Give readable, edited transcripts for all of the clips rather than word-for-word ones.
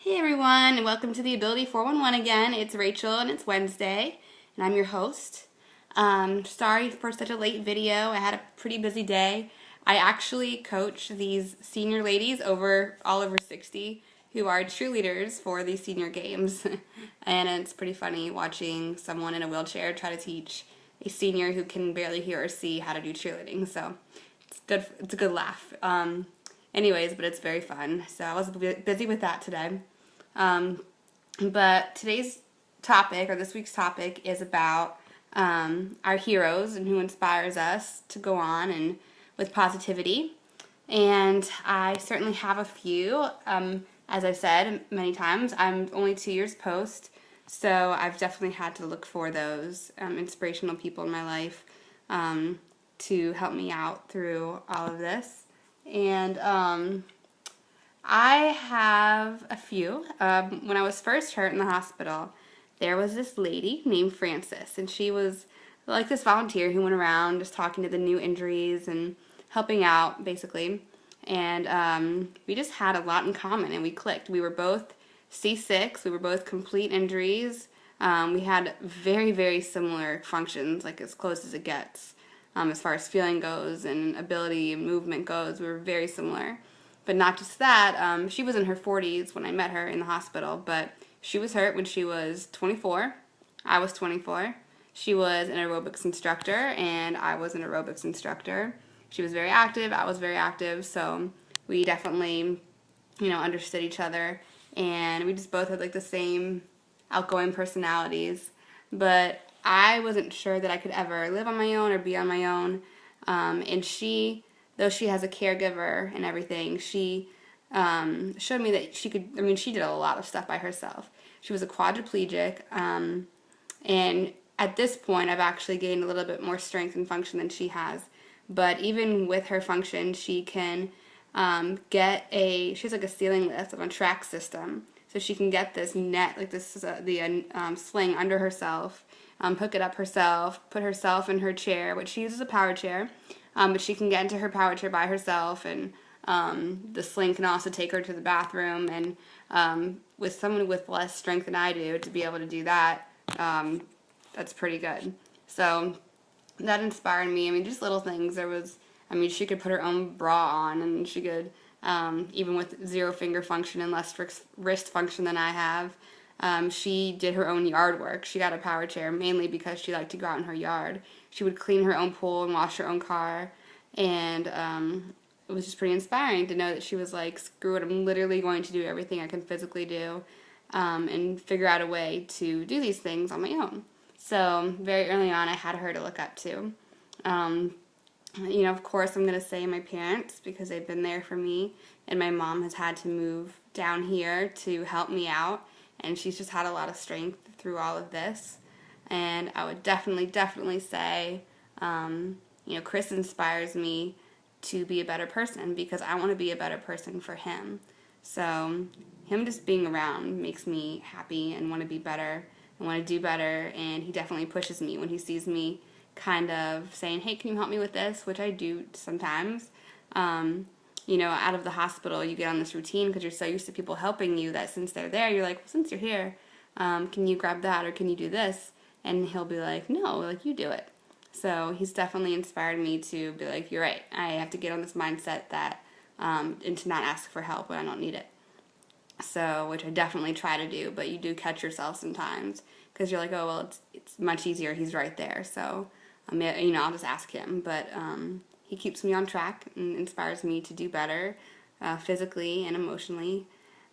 Hey everyone, and welcome to the Ability 411 again. It's Rachel and it's Wednesday, and I'm your host. Sorry for such a late video. I had a pretty busy day. I actually coach these senior ladies all over 60 who are cheerleaders for these senior games. And it's pretty funny watching someone in a wheelchair try to teach a senior who can barely hear or see how to do cheerleading. So it's good. It's a good laugh. Anyways, but it's very fun. So I was busy with that today. But today's topic, or this week's topic, is about our heroes and who inspires us to go on and with positivity. And I certainly have a few. As I've said many times, I'm only 2 years post, so I've definitely had to look for those inspirational people in my life to help me out through all of this. And I have a few. When I was first hurt in the hospital, there was this lady named Frances, and she was like this volunteer who went around just talking to the new injuries and helping out, basically. And we just had a lot in common, and we clicked. We were both C6. We were both complete injuries. We had very, very similar functions, like as close as it gets. As far as feeling goes and ability and movement goes, we were very similar. But not just that, she was in her 40s when I met her in the hospital, but she was hurt when she was 24. I was 24. She was an aerobics instructor, and I was an aerobics instructor. She was very active, I was very active, so we definitely, understood each other, and we just both had like the same outgoing personalities. But I wasn't sure that I could ever live on my own or be on my own, and though she has a caregiver and everything, she showed me that she could, she did a lot of stuff by herself. She was a quadriplegic, and at this point, I've actually gained a little bit more strength and function than she has. But even with her function, she can she has like a ceiling lift on a track system. So she can get this net, like this is the sling under herself, hook it up herself, put herself in her chair, which she uses a power chair. But she can get into her power chair by herself, and the sling can also take her to the bathroom. And with someone with less strength than I do, to be able to do that, that's pretty good. So that inspired me. Just little things. She could put her own bra on, and she could, even with zero finger function and less wrist function than I have, she did her own yard work. She got a power chair mainly because she liked to go out in her yard. She would clean her own pool and wash her own car, and it was just pretty inspiring to know that she was like, screw it, I'm literally going to do everything I can physically do, and figure out a way to do these things on my own. So very early on, I had her to look up to. Of course, I'm going to say my parents, because they've been there for me, and my mom has had to move down here to help me out, and she's just had a lot of strength through all of this. And I would definitely say, Chris inspires me to be a better person, because I want to be a better person for him. So him just being around makes me happy and want to be better and want to do better, and he definitely pushes me when he sees me kind of saying, hey, can you help me with this? Which I do sometimes. Out of the hospital, you get on this routine because you're so used to people helping you that since they're there, you're like, well, since you're here, can you grab that, or can you do this? And he'll be like, no, like, you do it. So he's definitely inspired me to be like, you're right, I have to get on this mindset that, and to not ask for help when I don't need it. So, which I definitely try to do, but you do catch yourself sometimes, because you're like, oh, well, it's much easier, he's right there, so, I'll just ask him. But he keeps me on track and inspires me to do better, physically and emotionally.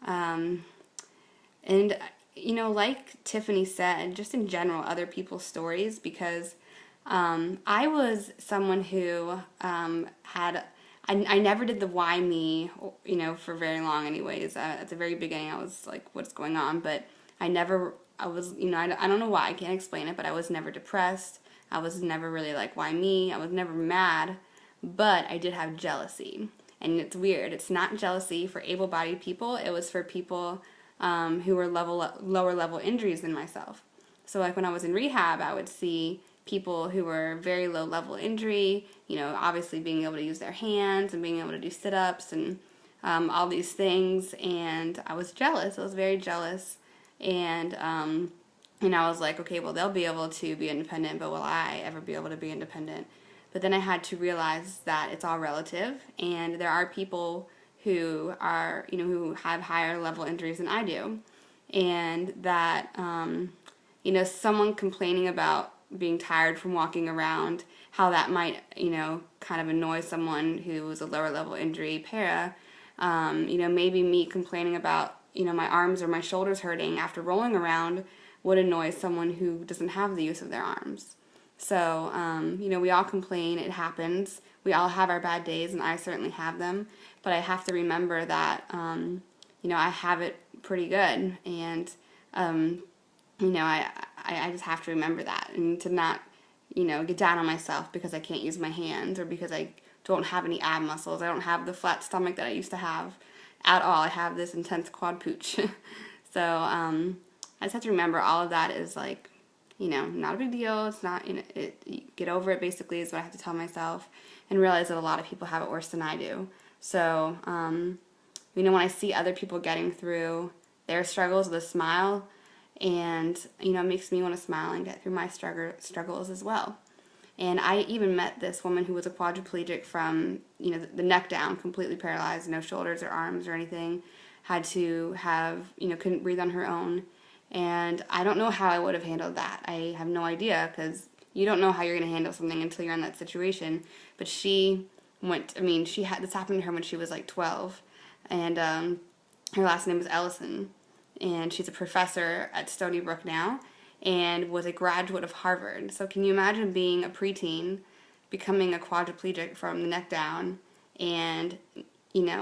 And like Tiffany said, just in general, other people's stories, because I was someone who I never did the why me, for very long anyways. At the very beginning, I was like, what's going on? But I was, I don't know why, I can't explain it, but I was never depressed. I was never really like, why me? I was never mad, but I did have jealousy. And it's weird. It's not jealousy for able-bodied people. It was for people who were lower level injuries than myself. So like when I was in rehab, I would see people who were very low level injury, obviously being able to use their hands and being able to do sit-ups and all these things, and I was jealous. I was very jealous, and I was like, okay, well, they'll be able to be independent, but will I ever be able to be independent? But then I had to realize that it's all relative, and there are people who are, who have higher level injuries than I do, and that, someone complaining about being tired from walking around, how that might, kind of annoy someone who was a lower level injury para. Maybe me complaining about, my arms or my shoulders hurting after rolling around would annoy someone who doesn't have the use of their arms. So, we all complain, it happens. We all have our bad days, and I certainly have them. But I have to remember that, I have it pretty good. And, I just have to remember that, and to not, get down on myself because I can't use my hands, or because I don't have any ab muscles. I don't have the flat stomach that I used to have at all. I have this intense quad pooch. So, I just have to remember all of that is like, not a big deal. It's not, get over it, basically, is what I have to tell myself, and realize that a lot of people have it worse than I do. So, when I see other people getting through their struggles with a smile, and, it makes me want to smile and get through my struggles as well. And I even met this woman who was a quadriplegic from, the neck down, completely paralyzed, no shoulders or arms or anything, had to have, couldn't breathe on her own. And I don't know how I would have handled that. I have no idea, because you don't know how you're going to handle something until you're in that situation. But she this happened to her when she was like 12. And her last name was Ellison. And she's a professor at Stony Brook now, and was a graduate of Harvard. So can you imagine being a preteen, becoming a quadriplegic from the neck down, and,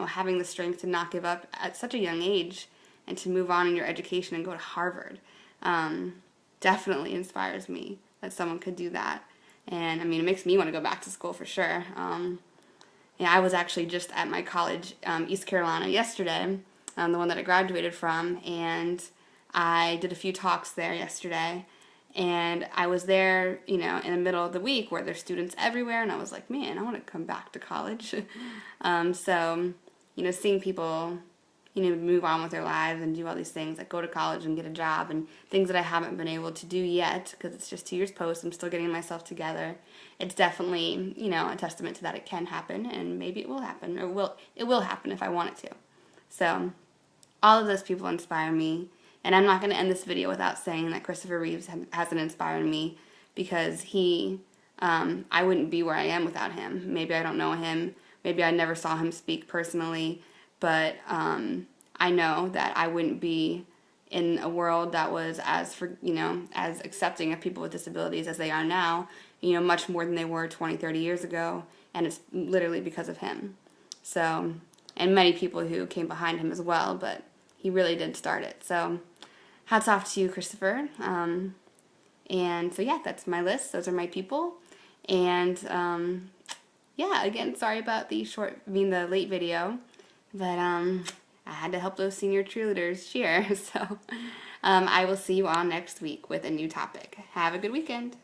having the strength to not give up at such a young age, and to move on in your education and go to Harvard? Definitely inspires me that someone could do that. And, it makes me want to go back to school for sure. I was actually just at my college, East Carolina, yesterday, the one that I graduated from, and I did a few talks there yesterday, and I was there, in the middle of the week where there's students everywhere, and I was like, man, I want to come back to college. So, seeing people, move on with their lives and do all these things, like go to college and get a job, and things that I haven't been able to do yet, because it's just 2 years post, I'm still getting myself together. It's definitely, a testament to that it can happen, and maybe it will happen, or it will happen if I want it to. So, all of those people inspire me, and I'm not going to end this video without saying that Christopher Reeves hasn't inspired me, because I wouldn't be where I am without him. Maybe I don't know him, maybe I never saw him speak personally, but I know that I wouldn't be in a world that was as accepting of people with disabilities as they are now, much more than they were 20, 30 years ago, and it's literally because of him. So, and many people who came behind him as well, but he really did start it. So, hats off to you, Christopher. And so, yeah, that's my list. Those are my people. And, again, sorry about the late video, but I had to help those senior cheerleaders cheer. So, I will see you all next week with a new topic. Have a good weekend.